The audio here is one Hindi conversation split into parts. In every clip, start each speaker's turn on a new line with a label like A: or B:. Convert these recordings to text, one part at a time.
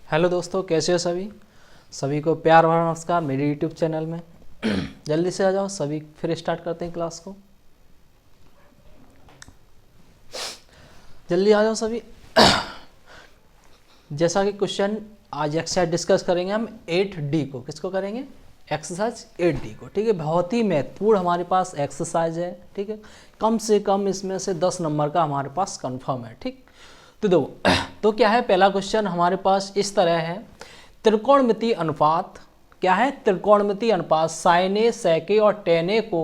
A: हेलो दोस्तों, कैसे हो सभी। सभी को प्यार भरा नमस्कार मेरे यूट्यूब चैनल में। जल्दी से आ जाओ सभी, फिर स्टार्ट करते हैं क्लास को। जल्दी आ जाओ सभी। जैसा कि क्वेश्चन आज एक्सरसाइज डिस्कस करेंगे हम 8D को। किसको करेंगे? एक्सरसाइज 8D को। ठीक है, बहुत ही महत्वपूर्ण हमारे पास एक्सरसाइज है। ठीक है, कम से कम इसमें से 10 नंबर का हमारे पास कंफर्म है। ठीक, तो देखो तो क्या है, पहला क्वेश्चन हमारे पास इस तरह है। त्रिकोणमितीय अनुपात क्या है? त्रिकोणमितीय अनुपात साइन ए, सेक ए और टेन ए को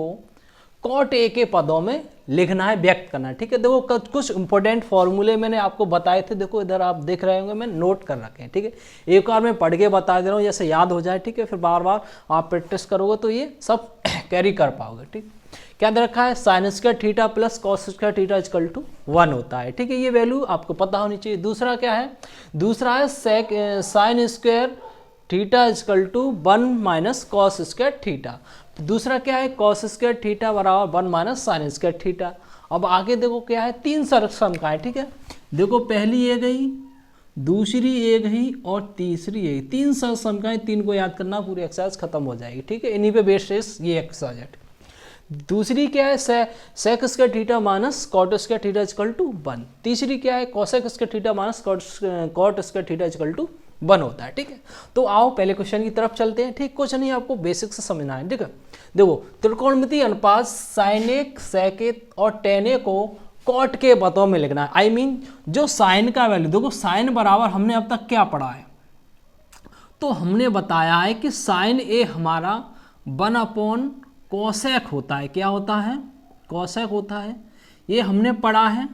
A: कॉट ए के पदों में लिखना है, व्यक्त करना है। ठीक है, देखो कुछ इंपॉर्टेंट फॉर्मूले मैंने आपको बताए थे। देखो इधर आप देख रहे होंगे, मैं नोट कर रखे हैं। ठीक है, एक बार मैं पढ़ के बता दे रहा हूँ जैसे याद हो जाए। ठीक है, फिर बार बार आप प्रैक्टिस करोगे तो ये सब कैरी कर पाओगे। ठीक, क्या दे रखा है? Sine square theta plus cos square theta equal to 1 होता है। ठीक है, ये वैल्यू आपको पता होनी चाहिए। दूसरा क्या है? दूसरा है sine square theta equal to 1 minus cos square theta. दूसरा क्या है? कॉस स्क्वायर थीटा बराबर 1 माइनस साइन स्क्वायर थीटा। अब आगे देखो क्या है, तीन समकाएं। ठीक है, देखो पहली ये गई, दूसरी ये गई और तीसरी ये। तीन समकाएं, तीन को याद करना, पूरी एक्सरसाइज खत्म हो जाएगी। ठीक है, इन्हीं पे बेस्ड ये एक्सरसाइज है। दूसरी क्या है? Sec square theta minus cot square theta equal to 1। तीसरी क्या है? Cosec square theta minus cot square theta equal to 1 होता है। ठीक है, तो आओ पहले क्वेश्चन की तरफ चलते हैं। ठीक, कुछ नहीं, आपको बेसिक से समझना है। ठीक है, देखो त्रिकोणमितीय अनुपात साइन ए, सेक ए और टेन ए को कॉट के पदों में लिखना है। आई मीन जो साइन का वैल्यू, देखो साइन बराबर हमने अब तक क्या पढ़ा है, तो हमने बताया है कि साइन ए हमारा 1 अपॉन कोसेक होता है। क्या होता है? कोसेक होता है। ये हमने पढ़ा है,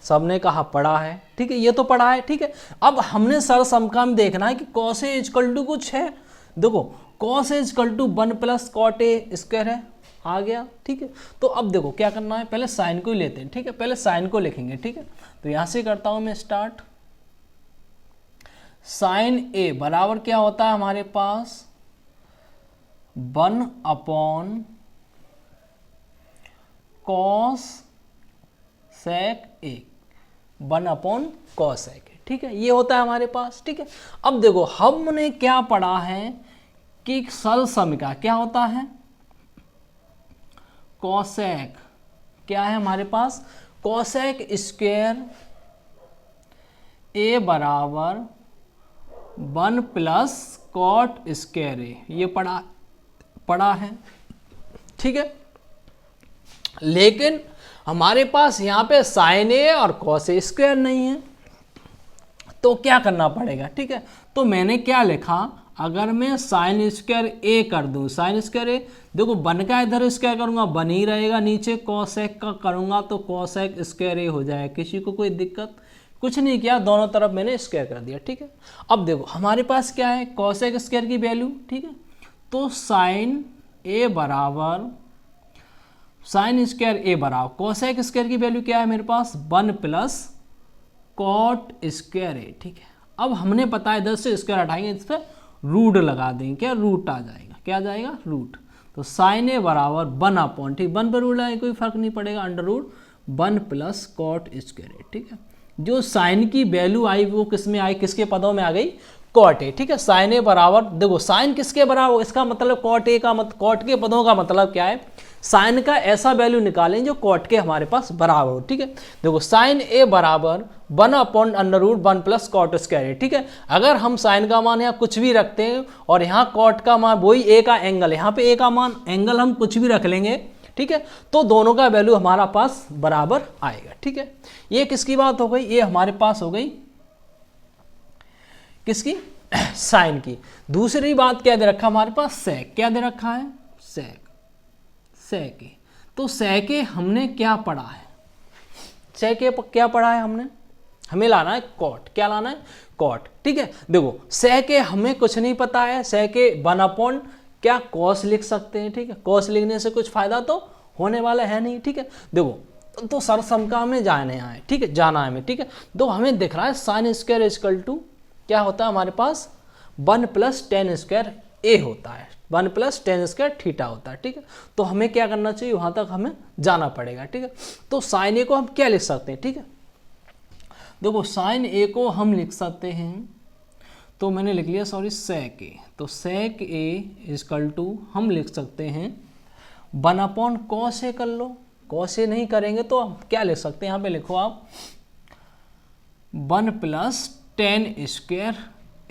A: सबने कहा पढ़ा है। ठीक है, ये तो पढ़ा है। ठीक है, अब हमने सर समका में देखना है कि कॉस ए इक्वल टू कुछ है। देखो cos A equal to 1 plus cot A square है, आ गया। ठीक है, तो अब देखो क्या करना है, पहले साइन को ही लेते हैं। ठीक है, पहले साइन को लिखेंगे। ठीक है, तो यहां से करता हूं मैं स्टार्ट। साइन ए बराबर क्या होता है हमारे पास? 1 अपॉन कॉस सेक ए, 1 अपॉन कॉस सेक ए। ठीक है, ये होता है हमारे पास। ठीक है, अब देखो हमने क्या पढ़ा है कि सरल समीकरण क्या होता है? कोसेक क्या है हमारे पास? कोसेक स्क्वायर ए बराबर 1 प्लस कॉट स्क्वायर ए, ये पढ़ा है। ठीक है, लेकिन हमारे पास यहाँ पे साइन ए और कॉस ए स्क्वायर नहीं है, तो क्या करना पड़ेगा? ठीक है, तो मैंने क्या लिखा, अगर मैं साइन स्क्वायर ए कर दूं, साइन स्क्वायर ए, देखो 1 का इधर स्क्वायर करूंगा 1 ही रहेगा, नीचे कॉसेक का करूंगा तो कॉसेक स्क्वायर ए हो जाएगा। किसी को कोई दिक्कत? कुछ नहीं किया, दोनों तरफ मैंने स्क्वायर कर दिया। ठीक है, अब देखो हमारे पास क्या है? कॉसेक स्क्वायर की वैल्यू। ठीक है, तो साइन ए बराबर साइन स्क्वायर ए बराबर कोसेक स्क्वायर की वैल्यू क्या है मेरे पास? 1 प्लस कॉट स्क्वायर ए। ठीक है, अब हमने पता है 10 से स्क्वायर हटाएंगे, इस पर रूट लगा देंगे। क्या? रूट आ जाएगा। क्या आ जाएगा? रूट। तो साइन ए बराबर 1 अपॉन, ठीक 1 पर रूट लगाए कोई फर्क नहीं पड़ेगा, under root 1 plus cot square A. ठीक है, जो साइन की वैल्यू आई वो किस में आई? किसके पदों में आ गई? Cot A. ठीक है, साइन ए बराबर, देखो साइन किसके बराबर, इसका मतलब कॉट ए का कॉट के पदों का मतलब क्या है? साइन का ऐसा वैल्यू निकालें जो कॉट के हमारे पास बराबर हो। ठीक है, देखो साइन ए बराबर 1 upon under root 1 plus cot square A. ठीक है, अगर हम साइन का मान यहाँ कुछ भी रखते हैं और यहाँ कॉट का मान वही ए का एंगल, यहाँ पे ए का मान एंगल हम कुछ भी रख लेंगे, ठीक है, तो दोनों का वैल्यू हमारा पास बराबर आएगा। ठीक है, ये किसकी बात हो गई? ये हमारे पास हो गई किसकी? साइन की। दूसरी बात क्या दे रखा हमारे पास? सेक। क्या दे रखा है? सेक। सेक ए, तो सेक ए हमने क्या पढ़ा है? सेक ए क्या पढ़ा है हमने? हमें लाना है कॉट। क्या लाना है? कॉट। ठीक है, देखो सेक ए हमें कुछ नहीं पता है, सेक ए 1 अपॉन क्या कॉस लिख सकते हैं। ठीक है, कॉस लिखने से कुछ फायदा तो होने वाला है नहीं। ठीक है, देखो तो सर समका में जाने आए। ठीक है, जाना है हमें। ठीक है, तो हमें दिख रहा है साइन स्क्वायर इक्वल टू क्या होता है हमारे पास? 1 प्लस टेन स्क्वायर ए होता है, 1 प्लस टेन स्क्वायर थीटा होता है। ठीक है, तो हमें क्या करना चाहिए? वहां तक हमें जाना पड़ेगा। ठीक है, तो साइन ए को हम क्या लिख सकते हैं? ठीक है, देखो साइन ए को हम लिख सकते हैं तो मैंने लिख लिया सॉरी सेक ए, तो सेक ए इजकल टू हम लिख सकते हैं 1 कॉस ए कर लो, कॉस ए नहीं करेंगे तो हम क्या लिख सकते हैं, यहाँ पे लिखो आप 1 प्लस टेन स्क्वायर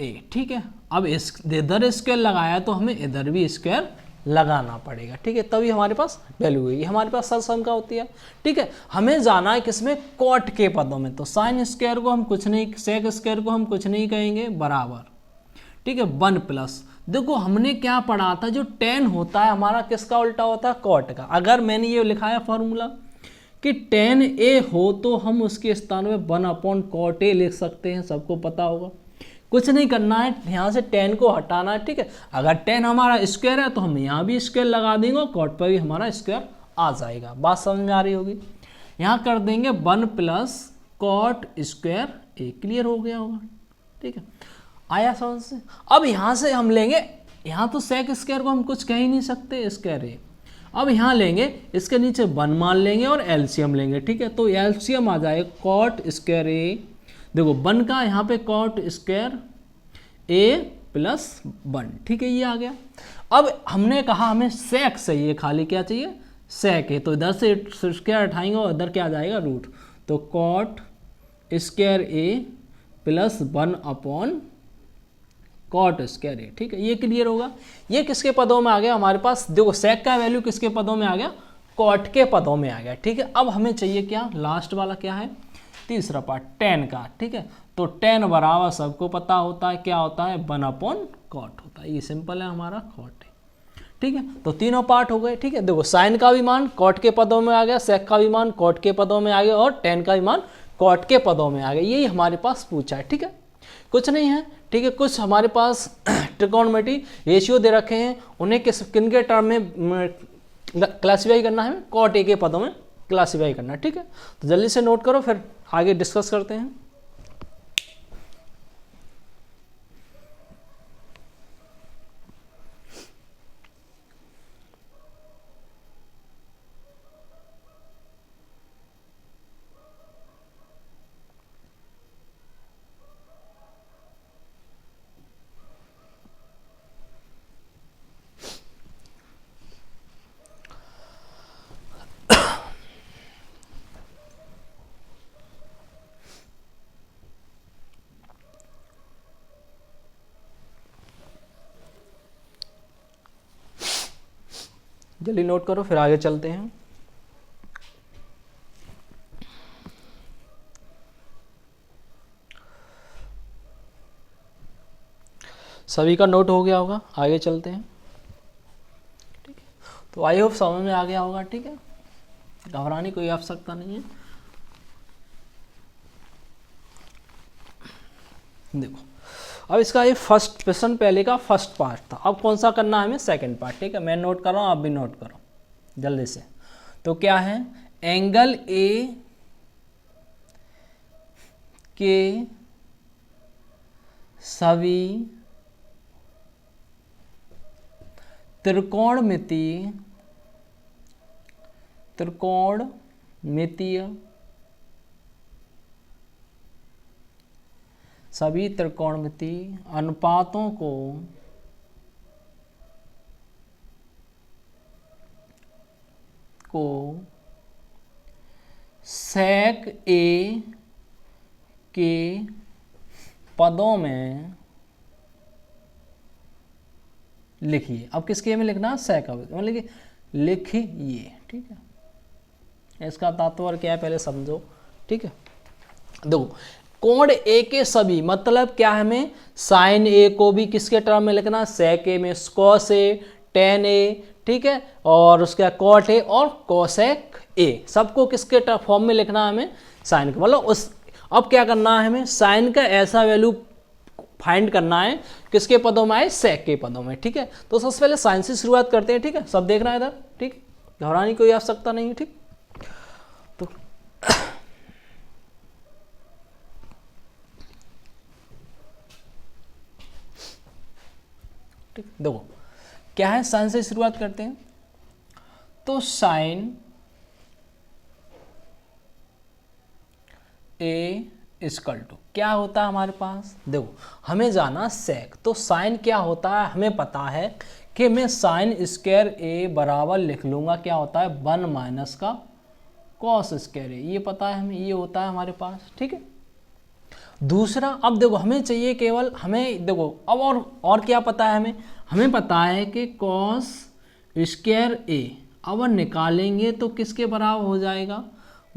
A: ए, ठीक है। अब इधर स्क्वायर लगाया तो हमें इधर भी स्क्वायर लगाना पड़ेगा, ठीक है, तभी हमारे पास वैल्यू हुई। हमारे पास सरसम का होती है, ठीक है। हमें जाना है किसमें, कॉट के पदों में, तो साइन स्क्वायर को हम कुछ नहीं, सेक स्क्वायर को हम कुछ नहीं कहेंगे, बराबर, ठीक है, 1 प्लस, देखो हमने क्या पढ़ा था, जो टेन होता है हमारा किसका उल्टा होता है, कॉट का। अगर मैंने ये लिखा है फॉर्मूला कि टेन ए हो तो हम उसके स्थान में 1/cot ए लिख सकते हैं, सबको पता होगा। कुछ नहीं करना है, यहाँ से टेन को हटाना है, ठीक है। अगर टेन हमारा स्क्वायर है तो हम यहाँ भी स्क्वायर लगा देंगे, कॉट पर भी हमारा स्क्वायर आ जाएगा। बात समझ में आ रही होगी। यहाँ कर देंगे 1 प्लस कॉट स्क्वायर ए, क्लियर हो गया होगा, ठीक है, आया समझ से। अब यहाँ से हम लेंगे, यहाँ तो सेक स्क्वायर को हम कुछ कह ही नहीं सकते, स्क्वायर ए। अब यहाँ लेंगे, इसके नीचे 1 मान लेंगे और एलसीएम लेंगे, ठीक है, तो एलसीएम आ जाएगा कॉट स्क्वायर ए, देखो 1 का यहाँ पे कॉट स्क्वायर ए प्लस 1, ठीक है, ये आ गया। अब हमने कहा हमें सेक चाहिए, खाली क्या चाहिए, सेक है, तो इधर से स्क्वायर उठाएंगे और इधर क्या आ जाएगा, रूट, तो cot square A plus 1/cot square A, ठीक है, ये क्लियर होगा। ये किसके पदों में आ गया हमारे पास, देखो सेक का वैल्यू किसके पदों में आ गया, कॉट के पदों में आ गया, ठीक है। अब हमें चाहिए क्या, लास्ट वाला क्या है, तीसरा पार्ट टेन का, ठीक है, तो टेन बराबर सबको पता होता है क्या होता है, 1/cot होता है, ये सिंपल है हमारा कॉट है, ठीक है। तो तीनों पार्ट हो गए, ठीक है। देखो साइन का भी मान कॉट के पदों में आ गया, सेक का भी मान कॉट के पदों में आ गया और टेन का भी मान कॉट के पदों में आ गया, यही हमारे पास पूछा है, ठीक है, कुछ नहीं है, ठीक है। कुछ हमारे पास ट्रिकोनोमेट्री रेशियो दे रखे हैं, उन्हें किन के टर्म में क्लासीफाई करना है, कॉट ए के पदों में क्लासीफाई करना है, ठीक है। तो जल्दी से नोट करो, फिर आगे डिस्कस करते हैं। जल्दी नोट करो, फिर आगे चलते हैं। सभी का नोट हो गया होगा, आगे चलते हैं, ठीक है। तो आई होप समझ में आ गया होगा, ठीक है, घबराने कोई आवश्यकता नहीं है। देखो अब इसका ये फर्स्ट क्वेश्चन पहले का फर्स्ट पार्ट था, अब कौन सा करना है हमें, सेकंड पार्ट, ठीक है। मैं नोट कर रहा हूँ, आप भी नोट करो जल्दी से। तो क्या है, एंगल ए के सभी त्रिकोणमितीय सभी त्रिकोणमितीय अनुपातों को सेक ए के पदों में लिखिए। अब किसके में लिखना है, सेक, मतलब लिखिए, ठीक है। इसका तात्पर्य क्या है पहले समझो, ठीक है। देखो कोण ए के सभी मतलब क्या है, हमें साइन ए को भी किसके टर्म में लिखना है, सेक ए में, कॉस ए, टेन ए, ठीक है, और उसका कॉट ए और कोसेक ए, सबको किसके फॉर्म में लिखना है हमें, साइन का, मतलब उस, अब क्या करना है हमें, साइन का ऐसा वैल्यू फाइंड करना है किसके पदों में आए, सेक के पदों में, ठीक है। तो सबसे पहले साइन से शुरुआत करते हैं, ठीक है, सब देखना है इधर, ठीक, घबराने की कोई आवश्यकता नहीं है, ठीक। तो ठीक, देखो क्या है, साइन से शुरुआत करते हैं। तो साइन ए इक्वल टू क्या होता है हमारे पास, देखो हमें जाना सेक, तो साइन क्या होता है हमें पता है कि मैं साइन स्क्वायर ए बराबर लिख लूँगा क्या होता है 1 माइनस का कॉस स्क्वायर ए, ये पता है हमें, ये होता है हमारे पास, ठीक है। दूसरा अब देखो हमें चाहिए केवल, हमें देखो अब और क्या पता है हमें पता है कि कॉस स्क्वायर ए अब निकालेंगे तो किसके बराबर हो जाएगा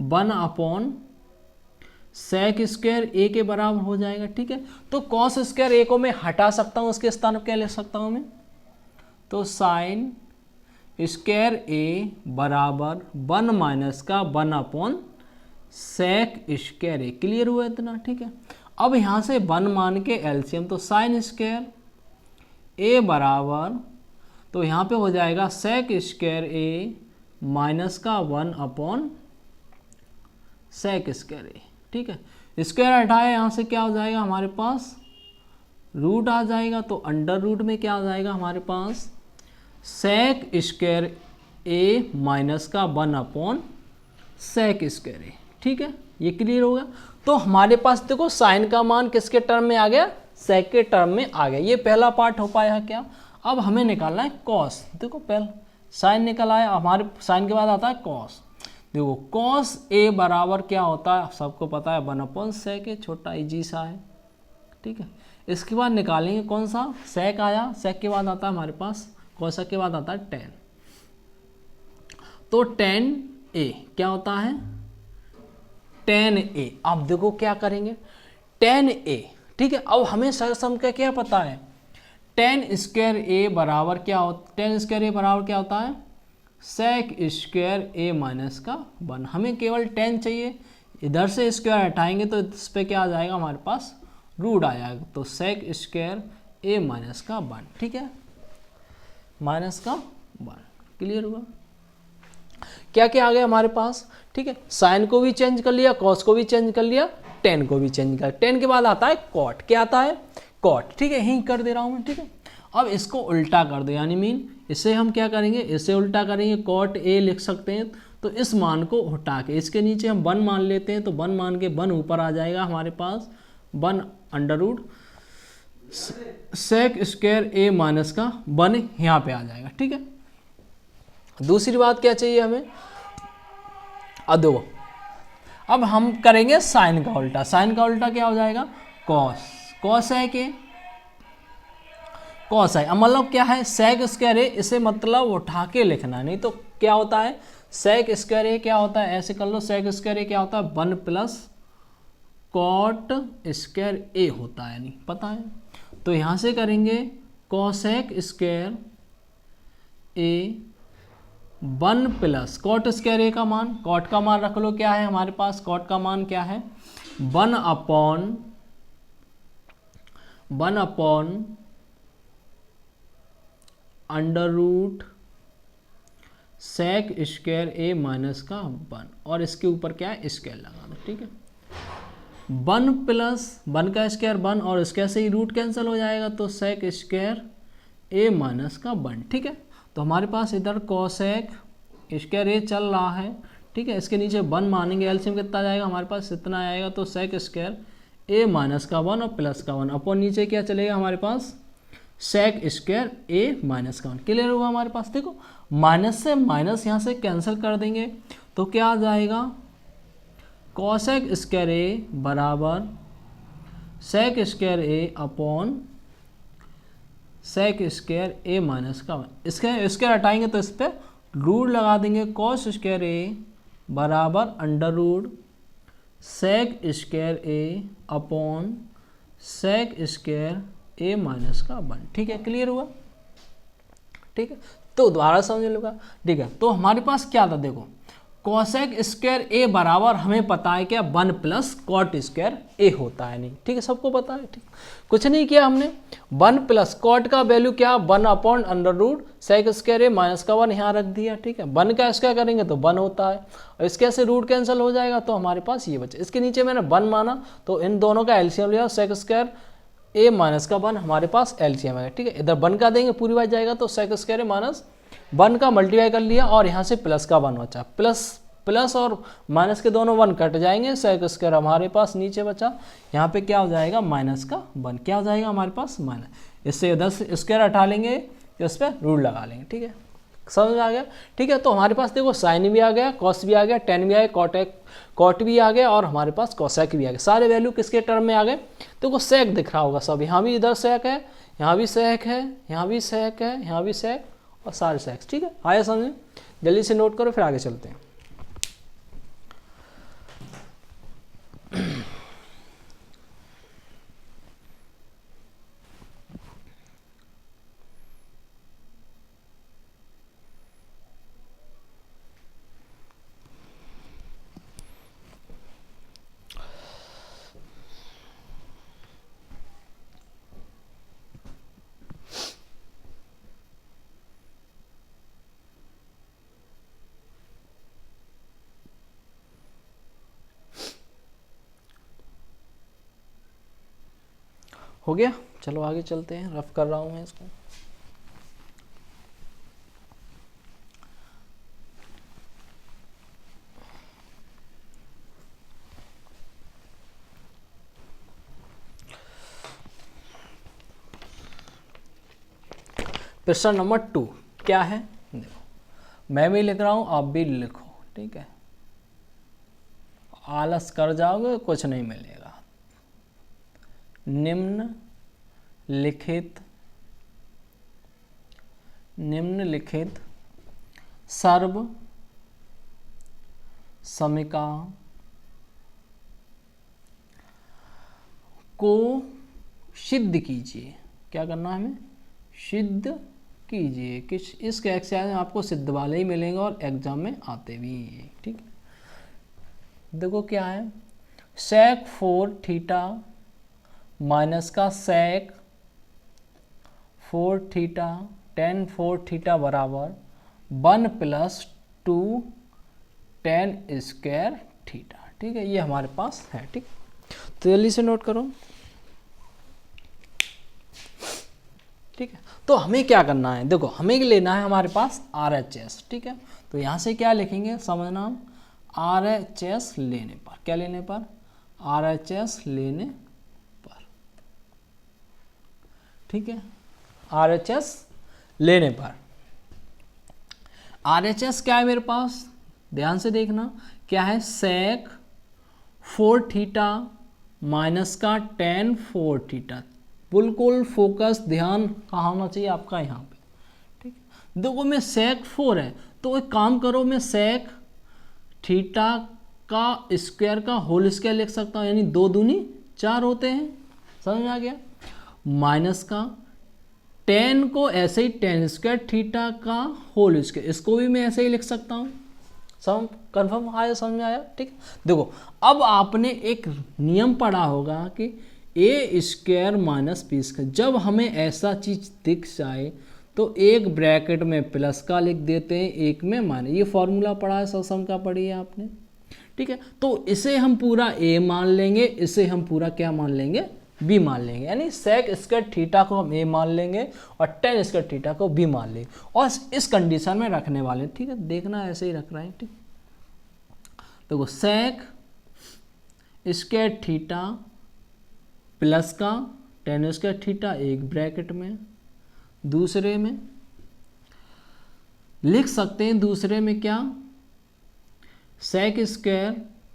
A: 1 अपॉन सेक स्क्वायर ए के बराबर हो जाएगा, ठीक है। तो कॉस स्क्वायर ए को मैं हटा सकता हूँ, उसके स्थान पर क्या लिख सकता हूँ मैं, तो साइन स्क्वायर ए बराबर 1 माइनस का 1 अपॉन सेक स्क्वायर ए, क्लियर हुआ इतना, ठीक है। अब यहाँ से 1 मान के एलसीएम, तो साइन स्क्वायर ए बराबर, तो यहाँ पे हो जाएगा सेक स्क्वायर ए माइनस का 1 अपॉन सेक स्क्वायर ए, ठीक है। स्क्वायर हटाए यहाँ से क्या हो जाएगा हमारे पास रूट आ जाएगा, तो अंडर रूट में क्या आ जाएगा हमारे पास सेक स्क्वायर ए माइनस का 1 अपॉन सेक स्क्वायर ए, ठीक है, ये क्लियर हो गया। तो हमारे पास देखो साइन का मान किसके टर्म में आ गया, सेक के टर्म में आ गया, ये पहला पार्ट हो पाया क्या। अब हमें निकालना है कॉस, देखो पहले साइन निकल आया, हमारे साइन के बाद आता है कॉस, देखो कॉस ए बराबर क्या होता है सबको पता है 1 अपॉन सेक ए, छोटा इजी सा है, ठीक है। इसके बाद निकालेंगे कौन सा, सेक आया, सेक के बाद आता है हमारे पास कॉस के बाद आता है टेन, तो टेन ए क्या होता है टेन ए। अब देखो क्या करेंगे टेन ए, ठीक है। अब हमें सम का क्या पता है टेन स्क्वायर ए बराबर क्या होता, टेन स्क्वायर ए बराबर क्या होता है सेक स्क्वायर ए माइनस का 1, हमें केवल 10 चाहिए, इधर से स्क्वायर हटाएंगे तो इस पर क्या आ जाएगा हमारे पास रूट आ जाएगा, तो सेक स्क्वायर ए माइनस का 1, ठीक है, माइनस का 1, क्लियर हुआ। क्या क्या आ गया हमारे पास, ठीक है, साइन को भी चेंज कर लिया, कॉस को भी चेंज कर लिया, टेन को भी चेंज कर, टेन के बाद आता है कॉट, क्या आता है कॉट, ठीक है, यहीं कर दे रहा हूँ मैं, ठीक है। अब इसको उल्टा कर दो, यानी मीन इसे हम क्या करेंगे, इसे उल्टा करेंगे, कॉट ए लिख सकते हैं, तो इस मान को हटा के इसके नीचे हम 1 मान लेते हैं, तो 1 मान के 1 ऊपर आ जाएगा हमारे पास 1 under root sec square A minus का 1 यहाँ पे आ जाएगा, ठीक है। दूसरी बात क्या चाहिए हमें, अब देखो अब हम करेंगे साइन का उल्टा, साइन का उल्टा क्या हो जाएगा कॉस, कॉस है कि कॉस है, अब मतलब क्या है सेक स्क्वायर ए, इसे मतलब उठा के लिखना, नहीं तो क्या होता है सेक स्क्वायर ए क्या होता है, ऐसे कर लो, सेक स्क्वायर ए क्या होता है 1 प्लस कॉट स्क्वायर ए होता है, नहीं पता है, तो यहाँ से करेंगे कॉसेक स्क्वायर ए 1 प्लस कॉट स्क्वायर ए का मान, कॉट का मान रख लो क्या है हमारे पास, कॉट का मान क्या है 1 upon under root sec square A minus का 1, और इसके ऊपर क्या है स्क्वायर लगा दो, ठीक है। 1 प्लस 1 का स्क्वायर 1, और इसके से ही रूट कैंसिल हो जाएगा, तो सेक स्क्वायर ए माइनस का 1, ठीक है। तो हमारे पास इधर कोसेक स्क्वायर ए चल रहा है, ठीक है, इसके नीचे 1 मानेंगे, एलसीएम कितना जाएगा हमारे पास इतना आएगा, तो सेक स्क्वायर ए माइनस का 1 और प्लस का 1 अपॉन नीचे क्या चलेगा हमारे पास सेक स्क्वायर ए माइनस का 1, क्लियर होगा हमारे पास। देखो माइनस से माइनस यहाँ से कैंसिल कर देंगे तो क्या आ जाएगा कॉसेक स्क्वायर ए बराबर सेक square A upon sec square A minus का 1, इसके स्क्वायर हटाएंगे तो इस पर रूट लगा देंगे, कॉस स्क्वायर ए बराबर under root sec square A upon sec square A minus का 1, ठीक है, क्लियर हुआ, ठीक है। तो दोबारा समझ लो, ठीक है। तो हमारे पास क्या था देखो कॉसेक स्क्वायर ए बराबर हमें पता है क्या 1 प्लस कॉट स्क्वायर ए होता है, नहीं ठीक है, सबको पता है, ठीक, कुछ नहीं किया हमने, 1 प्लस कॉट का वैल्यू क्या 1 upon under root sec square A minus का 1 यहाँ रख दिया, ठीक है। 1 का स्क्वायर करेंगे तो 1 होता है, और इसके से रूट कैंसिल हो जाएगा, तो हमारे पास ये बचे, इसके नीचे मैंने 1 माना, तो इन दोनों का एलसीएम लिया, सेक स्क्वायर ए माइनस का 1 हमारे पास एलसीएम है, ठीक है। इधर 1 का देंगे पूरी बात जाएगा, तो सेक स्क्वायर ए माइनस 1 का मल्टीप्लाई कर लिया, और यहाँ से प्लस का 1 बचा, प्लस प्लस और माइनस के दोनों 1 कट जाएंगे, सेक स्क्वायर हमारे पास नीचे बचा, यहाँ पे क्या हो जाएगा माइनस का 1, क्या हो जाएगा हमारे पास माइनस, इससे 10 स्क्वायर हटा लेंगे तो इस पर रूट लगा लेंगे, ठीक है, समझ आ गया, ठीक है। तो हमारे पास देखो साइन भी आ गया, कॉस भी आ गया, टेन भी आ गया, कॉट भी आ गया और हमारे पास कोसेक भी आ गया, सारे वैल्यू किसके टर्म में आ गए, देखो सेक दिख रहा होगा सब, यहाँ भी इधर सेक है, यहाँ भी सेक है, यहाँ भी सेक है, यहाँ भी सेक और सारे सेक्स, ठीक है, आया समझ, जल्दी से नोट करो फिर आगे चलते हैं। हो गया, चलो आगे चलते हैं, रफ कर रहा हूँ मैं इसको। प्रश्न नंबर 2 क्या है, देखो मैं भी लिख रहा हूँ आप भी लिखो, ठीक है, आलस कर जाओगे कुछ नहीं मिलेगा। निम्नलिखित सर्व समीका को सिद्ध कीजिए, क्या करना है हमें, सिद्ध कीजिए, किस इसके एक्सरसाइज में आपको सिद्ध वाले ही मिलेंगे और एग्जाम में आते भी हैं, ठीक है। देखो क्या है, सेक 4 थीटा माइनस का सेक 4 थीटा टेन 4 थीटा बराबर 1 + 2 टेन स्क्वायर थीटा, ठीक है, ये हमारे पास है, ठीक, तो जल्दी से नोट करो, ठीक है। तो हमें क्या करना है, देखो हमें लेना है हमारे पास RHS, ठीक है, तो यहाँ से क्या लिखेंगे समझना, RHS लेने पर, क्या लेने पर, RHS लेने पर, ठीक है, RHS लेने पर, RHS क्या है मेरे पास, ध्यान से देखना क्या है, सेक 4 थीटा माइनस का टेन 4 थीटा, बिल्कुल फोकस ध्यान कहाँ होना चाहिए आपका, यहाँ पे, ठीक है। देखो मैं सेक 4 है तो एक काम करो, मैं सेक थीटा का स्क्वायर का होल स्क्वायर लिख सकता हूँ, यानी 2 दूनी 4 होते हैं, समझ में आ गया, माइनस का टेन को ऐसे ही टेन स्क्वायर थीटा का होल स्क्वायर, इसको भी मैं ऐसे ही लिख सकता हूँ, सब कन्फर्म आया, समझ में आया, ठीक। देखो अब आपने एक नियम पढ़ा होगा कि ए स्क्वायर माइनस बी स्क्वायर, जब हमें ऐसा चीज दिख जाए तो एक ब्रैकेट में प्लस का लिख देते हैं, एक में माइनस, ये फॉर्मूला पढ़ा है, सम का पढ़ी है आपने, ठीक है। तो इसे हम पूरा ए मान लेंगे, इसे हम पूरा क्या मान लेंगे, बी मान लेंगे, यानी सेक स्क्वायर थीटा को हम ए मान लेंगे और टेन स्क्वायर थीटा को बी मान लेंगे, और इस कंडीशन में रखने वाले, ठीक है, देखना ऐसे ही रख रहे हैं, ठीक। देखो सेक स्क्वायर थीटा प्लस का टेन स्क्वायर थीटा एक ब्रैकेट में, दूसरे में लिख सकते हैं, दूसरे में क्या, सेक स्क्वायर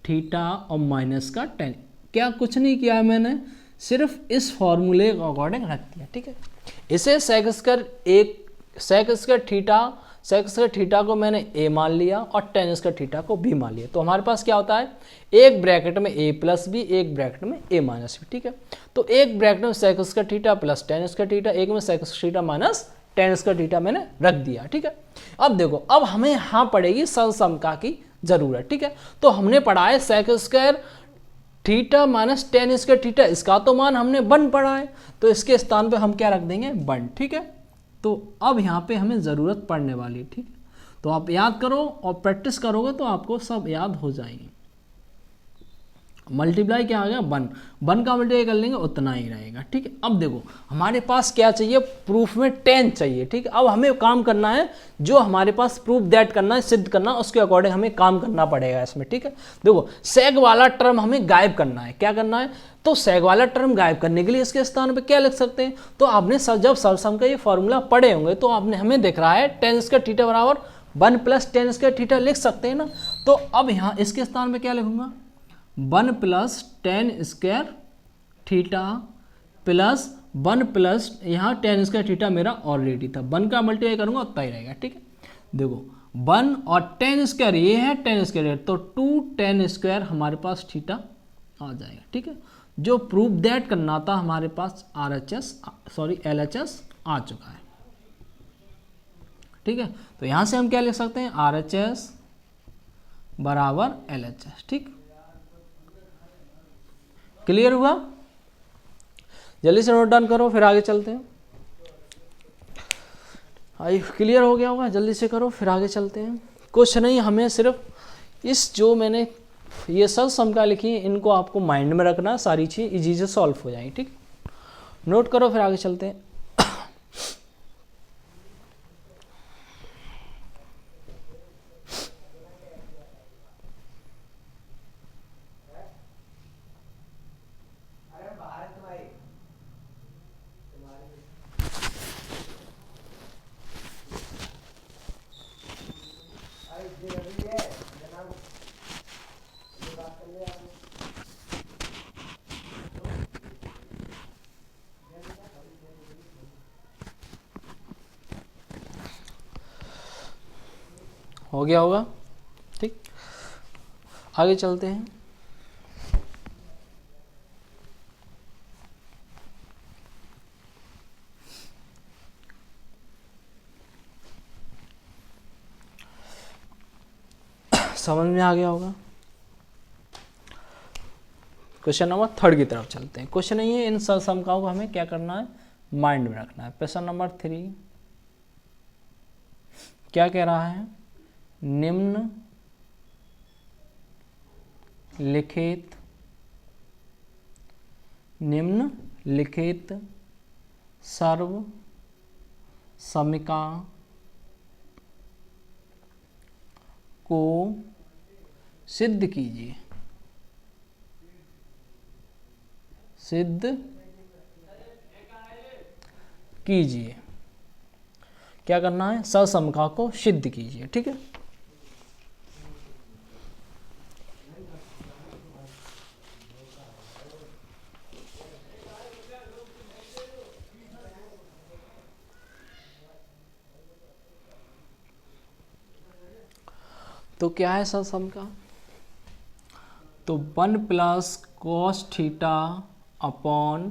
A: थीटा और माइनस का टेन, क्या कुछ नहीं किया है मैंने, सिर्फ इस फॉर्मूले के अकॉर्डिंग रख दिया, ठीक है। इसे सेक स्क्वायर थीटा को मैंने ए मान लिया और टेन स्क्वायर थीटा को बी मान लिया, तो हमारे पास क्या होता है, एक ब्रैकेट में ए प्लस बी, एक ब्रैकेट में ए माइनस बी, ठीक है। तो एक ब्रैकेट में sec square theta plus tan square theta, एक में sec square theta minus tan square theta मैंने रख दिया, ठीक है। अब देखो अब हमें यहाँ पड़ेगी समका की जरूरत, ठीक है। तो हमने पढ़ा है sec square theta minus tan square theta, इसका तो मान हमने 1 पढ़ा है, तो इसके स्थान पे हम क्या रख देंगे 1, ठीक है। तो अब यहाँ पे हमें ज़रूरत पड़ने वाली है, ठीक है। तो आप याद करो और प्रैक्टिस करोगे तो आपको सब याद हो जाएंगे। मल्टीप्लाई क्या आ गया 1, 1 का मल्टीप्लाई कर लेंगे उतना ही रहेगा। ठीक है, अब देखो हमारे पास क्या चाहिए, प्रूफ में 10 चाहिए। ठीक है, अब हमें काम करना है, जो हमारे पास प्रूफ दैट करना है, सिद्ध करना, उसके अकॉर्डिंग हमें काम करना पड़ेगा इसमें। ठीक है, देखो सेग वाला टर्म हमें गायब करना है। क्या करना है, तो सेग वाला टर्म गायब करने के लिए इसके स्थान पे क्या लिख सकते हैं, तो आपने जब सरसम का ये फॉर्मूला पढ़े होंगे तो आपने हमें दिख रहा है टेन स्क्वायर थीटा बराबर 1 प्लस टेन स्क्वायर थीटा लिख सकते हैं ना। तो अब यहाँ इसके स्थान पे क्या लिखूंगा, 1 plus tan square theta plus 1 plus यहाँ टेन स्क्वायर थीटा मेरा ऑलरेडी था, 1 का मल्टीप्लाई करूंगा उतना ही रहेगा। ठीक है, देखो 1 और टेन स्क्वायर ये है, टेन स्क्वायर तो 2 टेन स्क्वायर हमारे पास थीटा आ जाएगा। ठीक है, जो प्रूफ दैट करना था हमारे पास LHS आ चुका है। ठीक है, तो यहाँ से हम क्या लिख सकते हैं, RHS बराबर LHS। ठीक, क्लियर हुआ, जल्दी से नोट डाउन करो फिर आगे चलते हैं। आई क्लियर हो गया होगा, जल्दी से करो फिर आगे चलते हैं। कुछ नहीं, हमें सिर्फ इस जो मैंने ये सब समका लिखी है इनको आपको माइंड में रखना, सारी चीज़ इजी से सॉल्व हो जाएगी। ठीक, नोट करो फिर आगे चलते हैं। हो गया होगा, ठीक, आगे चलते हैं। समझ में आ गया होगा। क्वेश्चन नंबर 3 की तरफ चलते हैं। क्वेश्चन नहीं है, इन समकाओं को हमें क्या करना है, माइंड में रखना है। क्वेश्चन नंबर 3 क्या कह रहा है, निम्न लिखित सर्व समीका को सिद्ध कीजिए। क्या करना है, ससमका को सिद्ध कीजिए। ठीक है, तो क्या है ससमका, तो 1 plus cos theta upon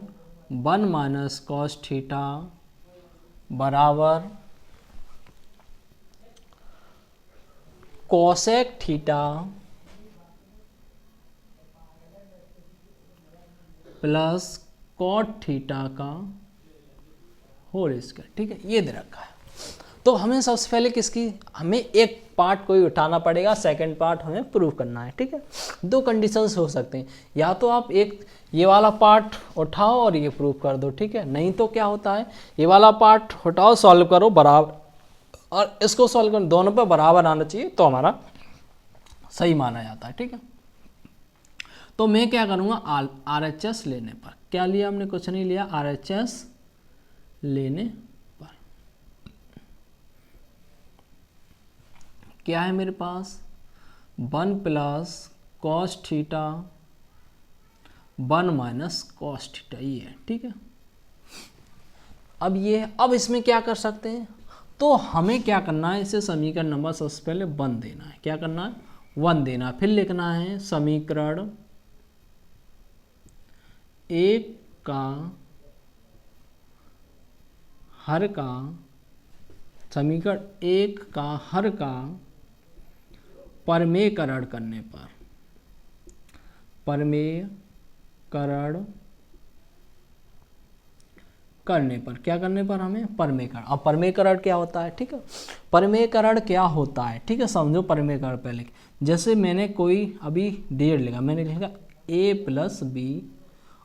A: 1 minus cos theta बराबर cosec theta plus cot theta का होल स्क्वायर। ठीक है, ये दे रखा है। तो हमें सबसे पहले हमें एक पार्ट कोई उठाना पड़ेगा, सेकंड पार्ट हमें प्रूव करना है। ठीक है, 2 कंडीशंस हो सकते हैं, या तो आप एक ये वाला पार्ट उठाओ और ये प्रूव कर दो। ठीक है, नहीं तो क्या होता है, ये वाला पार्ट उठाओ सॉल्व करो बराबर, और इसको सॉल्व करो, दोनों पे बराबर आना चाहिए तो हमारा सही माना जाता है। ठीक है, तो मैं क्या करूँगा, RHS लेने पर, क्या लिया हमने, कुछ नहीं लिया, RHS लेने पर क्या है मेरे पास, 1 plus cos theta 1 minus cos theta, ये है। ठीक है, अब इसमें क्या कर सकते हैं, तो हमें क्या करना है, इसे समीकरण नंबर सबसे पहले 1 देना है। क्या करना है, 1 देना है, फिर लिखना है समीकरण 1 का हर का, समीकरण 1 का हर का परमेयकरण करने पर, क्या करने पर हमें परमेयकरण। अब परमेयकरण क्या होता है, ठीक है, परमेयकरण क्या होता है, ठीक है, समझो परमेयकरण पहले। जैसे मैंने कोई अभी 1.5 लिखा, मैंने लिखा ए प्लस बी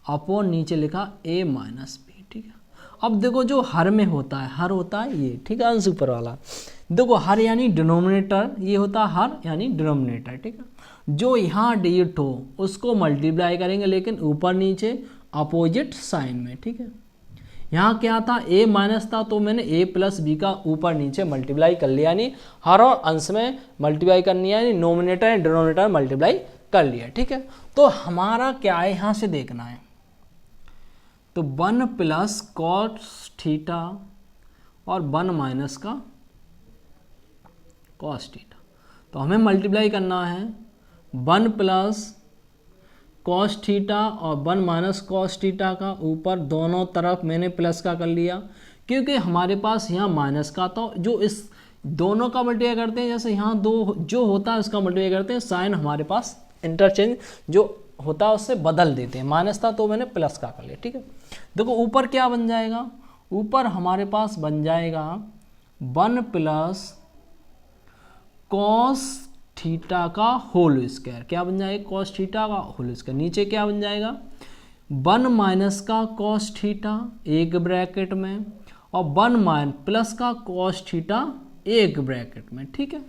A: अपॉन नीचे लिखा ए माइनस बी, ठीक है। अब देखो जो हर में होता है, हर होता है ये, ठीक है, अंश ऊपर वाला। देखो हर यानी डिनोमिनेटर, ये होता है हर यानी डिनोमिनेटर, ठीक है। जो यहाँ डिजिट हो उसको मल्टीप्लाई करेंगे, लेकिन ऊपर नीचे अपोजिट साइन में, ठीक है। यहाँ क्या था, a माइनस था, तो मैंने a प्लस बी का ऊपर नीचे मल्टीप्लाई कर लिया, यानी हर और अंश में मल्टीप्लाई करनी है, यानी नोमिनेटर एंड डिनोमिनेटर मल्टीप्लाई कर लिया, ठीक है। तो हमारा क्या है, यहाँ से देखना है, तो 1 प्लस कॉस थीटा और 1 माइनस का कॉस थीटा, तो हमें मल्टीप्लाई करना है 1 प्लस कॉस थीटा और 1 माइनस कॉस थीटा का, ऊपर दोनों तरफ मैंने प्लस का कर लिया, क्योंकि हमारे पास यहाँ माइनस का था। जो इस दोनों का मल्टीप्लाई करते हैं, जैसे यहाँ दो जो होता है उसका मल्टीप्लाई करते हैं, साइन हमारे पास इंटरचेंज जो होता है उससे बदल देते हैं। माइनस था तो मैंने प्लस का कर लिया, ठीक है। देखो ऊपर क्या बन जाएगा, ऊपर हमारे पास बन जाएगा 1 प्लस कॉस थीटा का होल स्क्वायर, क्या बन जाएगा, कॉस थीटा का होल स्क्वायर। नीचे क्या बन जाएगा, 1 माइनस का कॉस थीटा एक ब्रैकेट में, और 1 प्लस का कॉस थीटा एक ब्रैकेट में, ठीक है।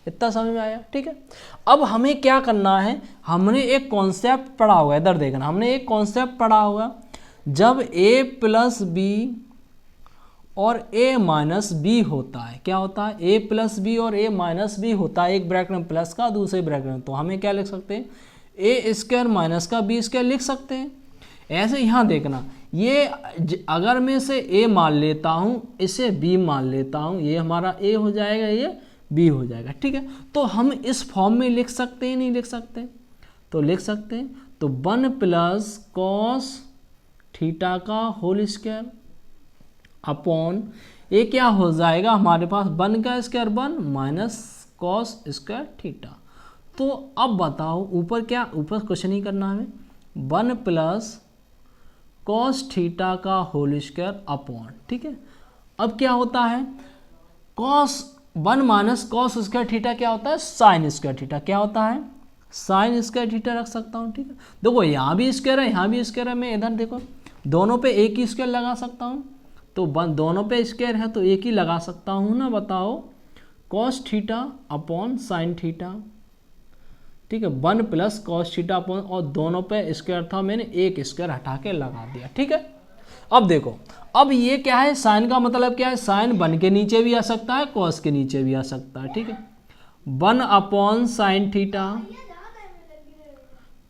A: इतना समझ में आया, ठीक है। अब हमें क्या करना है, हमने एक कॉन्सेप्ट पढ़ा हुआ है, इधर देखना, हमने एक कॉन्सेप्ट पढ़ा हुआ, जब a प्लस बी और a माइनस बी होता है, क्या होता है, a प्लस बी और a माइनस बी होता है, एक ब्रैकेट में प्लस का, दूसरे ब्रैकेट में, तो हमें क्या लिख सकते हैं, a स्क्वायर माइनस का b स्क्वायर लिख सकते हैं। ऐसे यहाँ देखना, ये अगर मैं इसे a मान लेता हूँ, इसे b मान लेता हूँ, ये हमारा a हो जाएगा, ये b हो जाएगा, ठीक है। तो हम इस फॉर्म में लिख सकते हैं, नहीं लिख सकते, तो लिख सकते हैं। तो 1 प्लस कॉस थीटा का होल स्क्वायर अपॉन ये क्या हो जाएगा हमारे पास, 1 का square 1 minus cos square theta. तो अब बताओ ऊपर क्या, ऊपर कुछ नहीं करना हमें, 1 प्लस कॉस थीटा का होल स्क्वायर अपॉन, ठीक है। अब क्या होता है, cos 1 minus cos square theta क्या होता है, साइन स्क्वायर थीटा, क्या होता है, साइन स्क्वायर थीटा रख सकता हूँ, ठीक है। देखो यहाँ भी स्क्वायर है, यहाँ भी स्क्वायर है, मैं इधर देखो दोनों पे एक ही स्क्वायर लगा सकता हूँ, तो दोनों पे स्क्वायर है तो एक ही लगा सकता हूँ ना, बताओ, cos theta upon sine theta, ठीक है। 1 प्लस कॉस थीटा अपॉन, और दोनों पे स्क्वायर था, मैंने एक स्क्वायर हटा के लगा दिया, ठीक है। अब देखो, अब ये क्या है, साइन का मतलब क्या है, साइन 1 के नीचे भी आ सकता है, कॉस के नीचे भी आ सकता है, ठीक है। 1 upon sine theta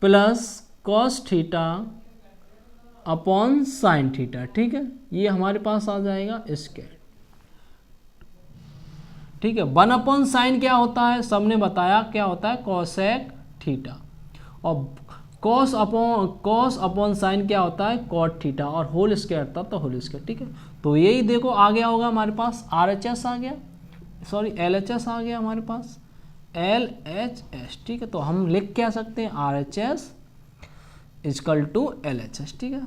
A: plus cos theta upon sine theta, ठीक है। ये हमारे पास आ जाएगा स्क्वायर, ठीक है। 1 अपॉन साइन क्या होता है, सबने बताया क्या होता है, कॉसेक थीटा, और कॉस अपॉन साइन क्या होता है, कॉट थीटा, और होल स्क्वायर था तो होल स्क्वायर, ठीक है। तो यही देखो आ गया होगा हमारे पास, RHS आ गया, सॉरी LHS आ गया हमारे पास, LHS, ठीक है। तो हम लिख क्या सकते हैं, RHS इजकल टू LHS, ठीक है।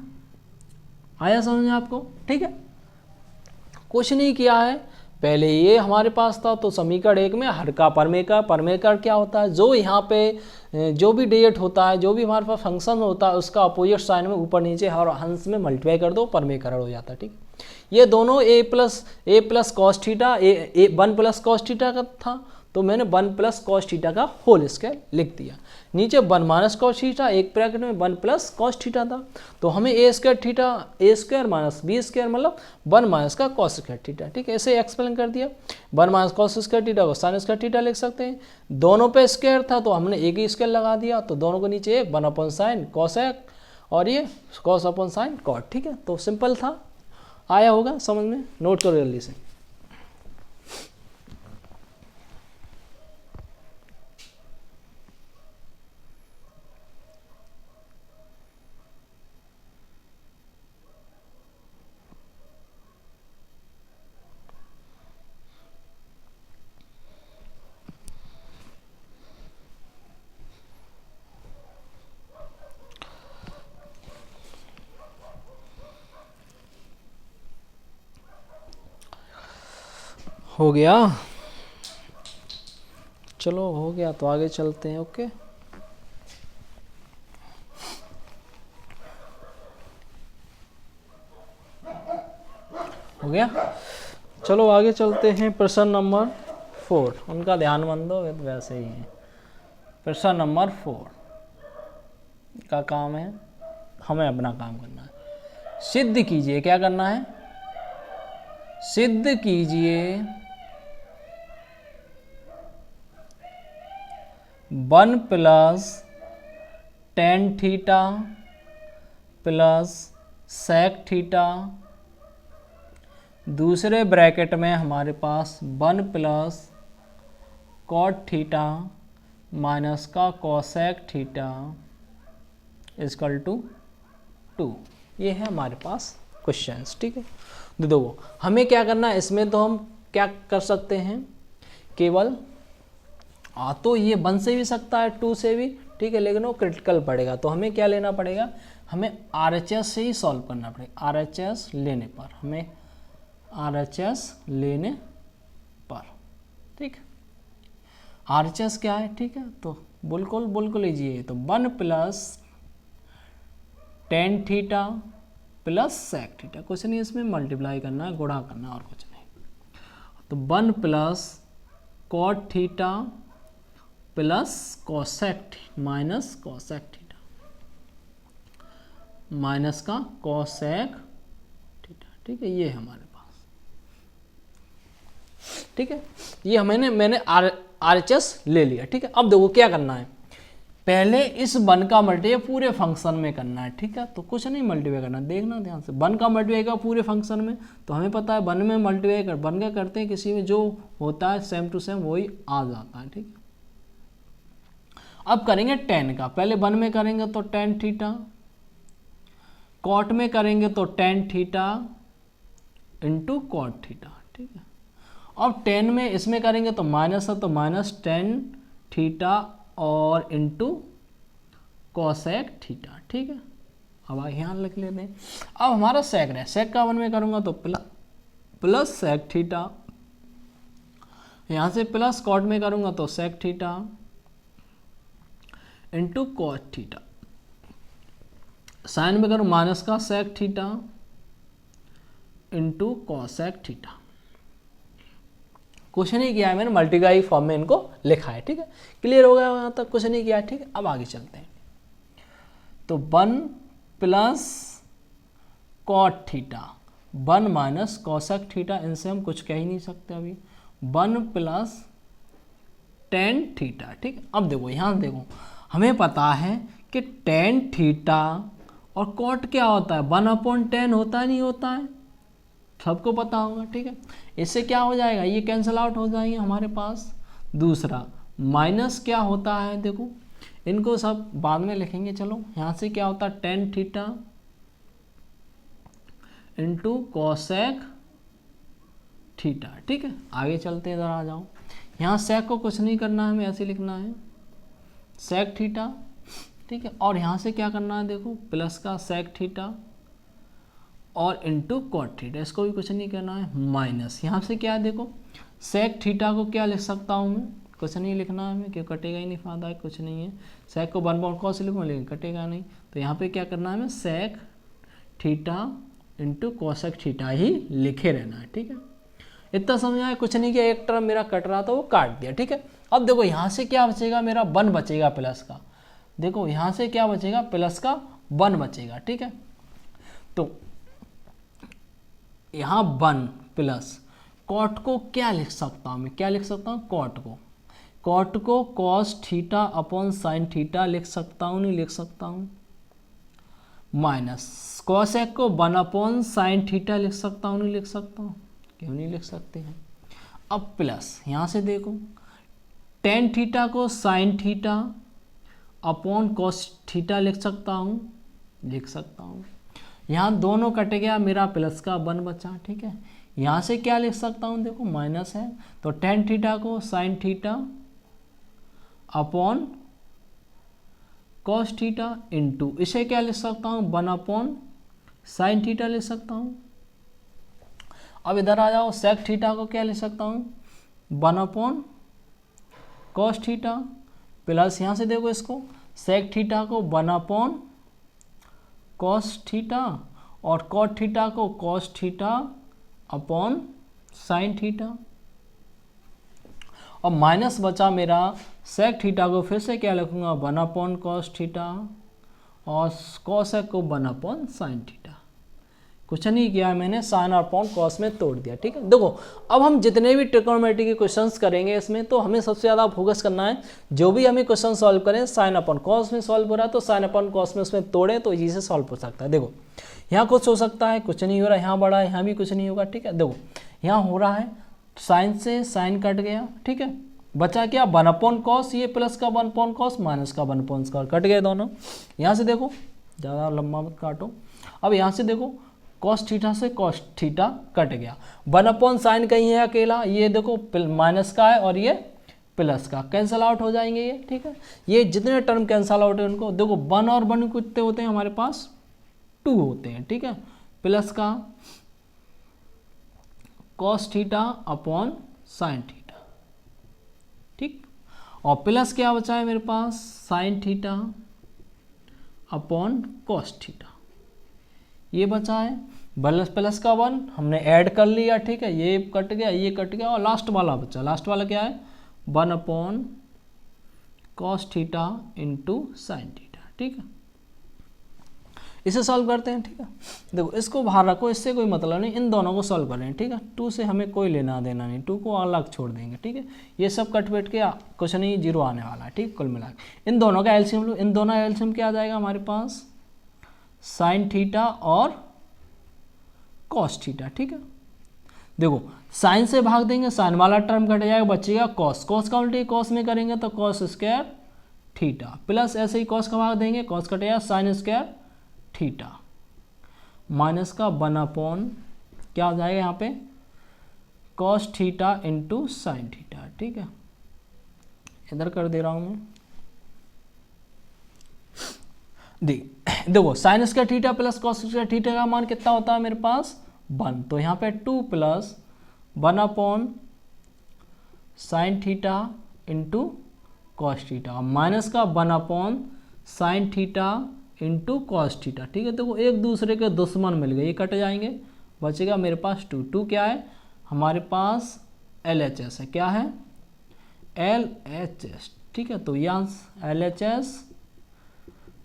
A: आया समझ में आपको, ठीक है। कुछ नहीं किया है, पहले ये हमारे पास था, तो समीकरण 1 में हर का परमेकर क्या होता है, जो यहाँ पे जो भी डिजिट होता है, जो भी हमारे पास फंक्शन होता है, उसका अपोजिट साइन में ऊपर नीचे हर अंश में मल्टीप्लाई कर दो, परमेकरण हो जाता है, ठीक। ये दोनों a plus cos theta, 1 plus cos theta का था, तो मैंने 1 प्लस कॉस थीटा का होल स्क्वायर लिख दिया। नीचे 1 माइनस कॉस थीटा, एक ब्रैकेट में 1 प्लस कॉस थीटा था, तो हमें a square minus b square मतलब 1 माइनस का कॉस स्क्वायर थीटा, ठीक है। ऐसे एक्सप्लेन कर दिया, 1 माइनस कॉस स्क्वायर थीटा को साइन स्क्वायर थीटा लिख सकते हैं। दोनों पे स्क्वायर था तो हमने एक ही स्क्वायर लगा दिया, तो दोनों को नीचे 1 अपॉन साइन कॉसेक, और ये कॉस अपॉन साइन कॉट, ठीक है। तो सिंपल था, आया होगा समझ में, नोट करो जल्दी से। हो गया, चलो हो गया तो आगे चलते हैं, ओके। हो गया। चलो आगे चलते हैं प्रश्न नंबर 4। उनका ध्यान मत दो, वे तो वैसे ही है। प्रश्न नंबर 4 का काम है, हमें अपना काम करना है। सिद्ध कीजिए, क्या करना है? सिद्ध कीजिए 1 + tan theta plus sec theta, दूसरे ब्रैकेट में हमारे पास 1 + cot थीटा माइनस का cosec थीटा = 2। ये है हमारे पास क्वेश्चंस, ठीक है। देखो हमें क्या करना है इसमें, तो हम क्या कर सकते हैं, केवल तो ये 1 से भी सकता है 2 से भी, ठीक है, लेकिन वो क्रिटिकल पड़ेगा। तो हमें क्या लेना पड़ेगा, हमें RHS से ही सॉल्व करना पड़ेगा। RHS लेने पर, हमें RHS लेने पर, ठीक। RHS क्या है, ठीक है, तो बिल्कुल लीजिए। तो 1 + tan theta plus sec theta, कुछ नहीं इसमें मल्टीप्लाई करना है, गुणा करना है और कुछ नहीं। तो 1 + cot theta plus cosec minus cosec theta minus का cosec थीटा, ठीक है, ये है हमारे पास, ठीक है। ये मैंने RHS ले लिया, ठीक है। अब देखो क्या करना है, पहले इस 1 का मल्टीप्लाई पूरे फंक्शन में करना है, ठीक है। तो कुछ नहीं मल्टीप्लाई करना, देखना ध्यान से, 1 का मल्टीप्लाई का पूरे फंक्शन में, तो हमें पता है 1 में मल्टीप्लाई कर 1 का करते हैं, किसी में जो होता है सेम टू सेम वही आ जाता है, ठीक है। अब करेंगे tan का, पहले 1 में करेंगे तो tan थीटा, कॉट में करेंगे तो tan theta into cot theta, ठीक है। अब tan में इसमें करेंगे तो माइनस है, तो माइनस tan थीटा और इंटू cosec थीटा, ठीक है। अब यहाँ लिख लेते हैं। अब हमारा sec है, sec का 1 में करूँगा तो प्लस sec थीटा, यहाँ से प्लस कॉट में करूँगा तो sec theta into cot theta, sine में करूँ माइनस का sec theta into cosec theta. कुछ नहीं किया है मैंने, मल्टीप्लाई फॉर्म में इनको लिखा है, ठीक है। क्लियर हो गया यहाँ तक, कुछ नहीं किया, ठीक है। अब आगे चलते हैं। तो 1 + cot theta, 1 minus cosec theta, इनसे हम कुछ कह ही नहीं सकते अभी, 1 + tan थीटा, ठीक है। अब देखो यहाँ देखो, हमें पता है कि tan थीटा और cot क्या होता है, 1/tan होता है, नहीं होता है, सबको पता होगा, ठीक है। इससे क्या हो जाएगा, ये कैंसिल आउट हो जाएंगे हमारे पास। दूसरा माइनस क्या होता है, देखो इनको सब बाद में लिखेंगे, चलो यहाँ से क्या होता है tan theta into cosec theta, ठीक है। आगे चलते हैं, इधर आ जाओ। यहाँ sec को कुछ नहीं करना है, हमें ऐसे लिखना है sec थीटा, ठीक है। और यहाँ से क्या करना है, देखो प्लस का sec थीटा और इंटू कॉट थीटा, इसको भी कुछ नहीं करना है, माइनस यहाँ से क्या है, देखो sec थीटा को क्या लिख सकता हूँ मैं, कुछ नहीं लिखना है हमें, क्यों कटेगा ही नहीं, फायदा है, कुछ नहीं है। sec को 1/cos लिखूँ लेकिन कटेगा नहीं, तो यहाँ पे क्या करना है, हमें sec theta into cosec theta ही लिखे रहना है, ठीक है। इतना समझ आया, कुछ नहीं किया, एक टर्म मेरा कट रहा था वो काट दिया, ठीक है। अब देखो यहाँ से क्या बचेगा, मेरा 1 बचेगा प्लस का, देखो यहाँ से क्या बचेगा, प्लस का 1 बचेगा, ठीक है। तो यहाँ 1 प्लस कॉट को क्या लिख सकता हूँ मैं, क्या लिख सकता हूँ, कॉट को cos theta upon sine theta लिख सकता हूँ, नहीं लिख सकता हूँ, माइनस cosec को 1/sin थीटा लिख सकता हूँ, नहीं लिख सकता हूँ, क्यों नहीं लिख सकते हैं। अब प्लस यहाँ से देखो tan थीटा को sign theta upon cos theta लिख सकता हूँ, लिख सकता हूँ। यहाँ दोनों कट गया, मेरा प्लस का 1 बचा, ठीक है। यहाँ से क्या लिख सकता हूँ, देखो माइनस है, तो tan थीटा को sign theta upon cos theta into, इसे क्या लिख सकता हूँ, 1/sin थीटा लिख सकता हूँ। अब इधर आ जाओ, sec थीटा को क्या लिख सकता हूँ, 1/cos थीटा प्लस यहाँ से देखो इसको sec थीटा को 1/cos थीटा और cot थीटा को cos theta upon sine theta, और माइनस बचा मेरा सेक थीटा को फिर से क्या लिखूंगा 1 अपॉन कॉस थीटा, और कॉसेक को 1 अपॉन साइन थीटा। कुछ नहीं किया मैंने, साइन अपॉन कॉस में तोड़ दिया। ठीक है, देखो अब हम जितने भी ट्रिग्नोमेट्री के क्वेश्चंस करेंगे इसमें, तो हमें सबसे ज़्यादा फोकस करना है जो भी हमें क्वेश्चन सॉल्व करें साइन अपॉन कॉस में सॉल्व हो रहा है तो साइन अपॉन कॉस में उसमें तोड़ें तो इजी से सॉल्व हो सकता है। देखो यहाँ कुछ हो सकता है, कुछ नहीं हो रहा है, यहाँ बड़ा है, यहाँ भी कुछ नहीं होगा। ठीक है, देखो यहाँ हो रहा है साइन से साइन कट गया। ठीक है, बचा क्या 1 अपॉन कॉस, ये प्लस का 1 अपॉन कॉस माइनस का 1 अपॉन कॉस, कट गए दोनों। यहाँ से देखो, ज़्यादा लंबा मत काटो। अब यहाँ से देखो कॉस थीटा से कॉस थीटा कट गया, 1 अपॉन साइन कहीं है अकेला, ये देखो माइनस का है और ये प्लस का, कैंसल आउट हो जाएंगे ये। ठीक है, ये जितने टर्म कैंसल आउट है उनको देखो 1 और 1 कितने होते हैं हमारे पास 2 होते हैं। ठीक है, प्लस का cos theta upon sine theta. ठीक, और प्लस क्या बचा है मेरे पास sine theta upon cos theta, ये बचा है प्लस का 1 हमने ऐड कर लिया। ठीक है, ये कट गया, ये कट गया, और लास्ट वाला बचा, लास्ट वाला क्या है 1 upon cos theta into sine theta. ठीक है, इसे सॉल्व करते हैं। ठीक है, देखो इसको बाहर रखो, इससे कोई मतलब नहीं, इन दोनों को सॉल्व करें। ठीक है, 2 से हमें कोई लेना देना नहीं, 2 को अलग छोड़ देंगे। ठीक है, ये सब कट पेट के कुछ नहीं, 0 आने वाला है। ठीक, कुल मिला इन दोनों का एलसीएम लो, इन दोनों एलसीएम क्या आ जाएगा हमारे पास साइन थीटा और कॉस थीटा। ठीक है, देखो साइन से भाग देंगे, साइन वाला टर्म कट जाएगा, बचेगा कॉस, कॉस का उल्टी कॉस में करेंगे तो कॉस स्क्वायर थीटा, प्लस ऐसे ही कॉस का भाग देंगे, कॉस कटेगा साइन स्क्वायर थीटा, माइनस का 1 अपॉन क्या हो जाएगा यहाँ पे cos theta into sine theta. ठीक है, इधर कर दे रहा हूँ मैं, देखो sign square theta plus cos square theta का मान कितना होता है मेरे पास 1, तो यहाँ पे 2 plus 1 upon sine theta into cos theta, minus का 1 upon sine theta into cos theta. ठीक है, देखो एक दूसरे के दुश्मन मिल गए, ये कट जाएंगे, बचेगा मेरे पास 2 क्या है हमारे पास LHS है, क्या है LHS। ठीक है, तो यहाँ LHS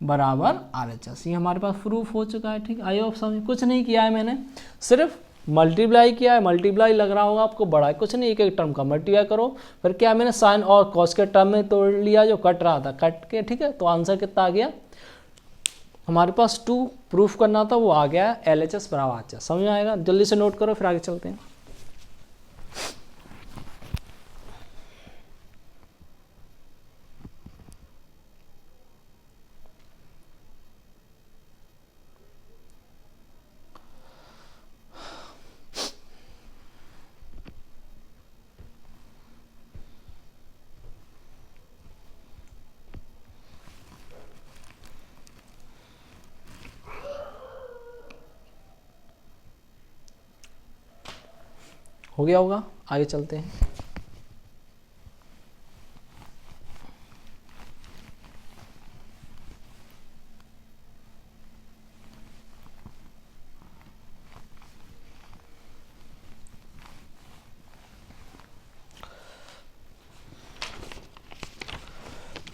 A: बराबर RHS, ये हमारे पास प्रूफ हो चुका है। ठीक, आई होप समझ, कुछ नहीं किया है मैंने, सिर्फ मल्टीप्लाई किया है। मल्टीप्लाई लग रहा होगा आपको बड़ा है, कुछ नहीं, एक एक टर्म का मल्टीप्लाई करो, फिर क्या मैंने साइन और कॉस के टर्म में तोड़ लिया जो कट रहा था, कट के। ठीक है, तो आंसर कितना आ गया हमारे पास 2 प्रूफ करना था, वो आ गया LHS बराबर RHS। समझ में आएगा, जल्दी से नोट करो फिर आगे चलते हैं। हो गया होगा, आगे चलते हैं।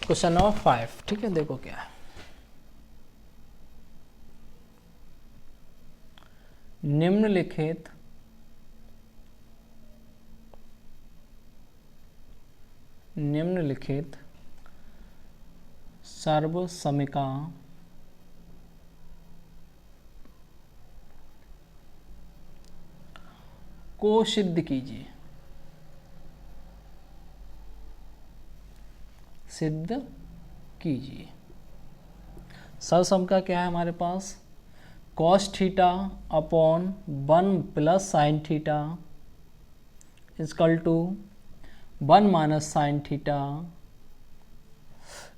A: Question number 5। ठीक है, देखो क्या है, निम्नलिखित सर्वसमिका को सिद्ध कीजिए। सिद्ध कीजिए। सर्वसमिका क्या है हमारे पास cos theta upon 1 plus sine theta is equal to 1 minus sine theta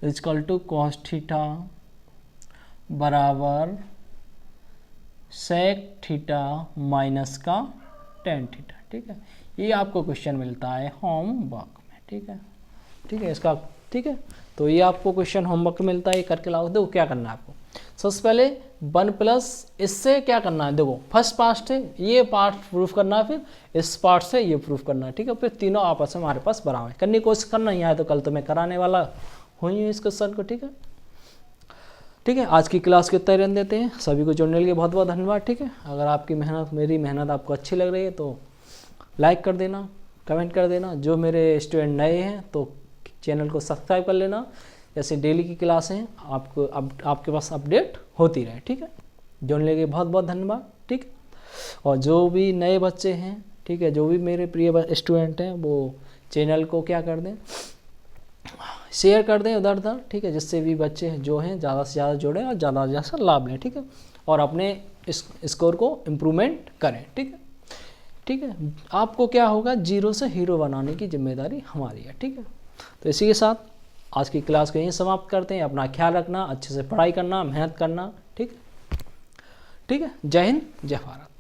A: is equal to cos theta बराबर सेक थीटा माइनस का टेन थीटा। ठीक है, ये आपको क्वेश्चन मिलता है होमवर्क में। ठीक है, ठीक है इसका, ठीक है, तो ये आपको क्वेश्चन होमवर्क मिलता है, ये करके लाओ। देखो क्या करना है आपको, सबसे पहले 1 प्लस इससे क्या करना है, देखो फर्स्ट पार्ट है ये पार्ट प्रूफ करना है, फिर इस पार्ट से ये प्रूफ करना है, ठीक है। फिर तीनों आपस में हमारे पास बराबर है, करने की कोशिश करना ही है, तो कल तो मैं कराने वाला हुई हूँ इस क्वेश्चन को, ठीक है। ठीक है, आज की क्लास को इतना ही रहने देते हैं। सभी को जुड़ने के लिए बहुत बहुत धन्यवाद, ठीक है। अगर आपकी मेरी मेहनत आपको अच्छी लग रही है तो लाइक कर देना, कमेंट कर देना। जो मेरे स्टूडेंट नए हैं तो चैनल को सब्सक्राइब कर लेना, जैसे डेली की क्लासें हैं आपको आपके पास अपडेट होती रहे, ठीक है। जुड़ने के लिए बहुत बहुत धन्यवाद, ठीक है। और जो भी नए बच्चे हैं, ठीक है, जो भी मेरे प्रिय स्टूडेंट हैं वो चैनल को क्या कर दें, शेयर कर दें उधर उधर, ठीक है, जिससे भी बच्चे जो हैं ज़्यादा से ज़्यादा जुड़ें और ज़्यादा से ज़्यादा लाभ लें, ठीक है। और अपने स्कोर को इम्प्रूवमेंट करें, ठीक है। ठीक है, आपको क्या होगा, 0 से हीरो बनाने की जिम्मेदारी हमारी है, ठीक है। तो इसी के साथ आज की क्लास को यहीं समाप्त करते हैं। अपना ख्याल रखना, अच्छे से पढ़ाई करना, मेहनत करना, ठीक है। ठीक है, जय हिंद, जय भारत।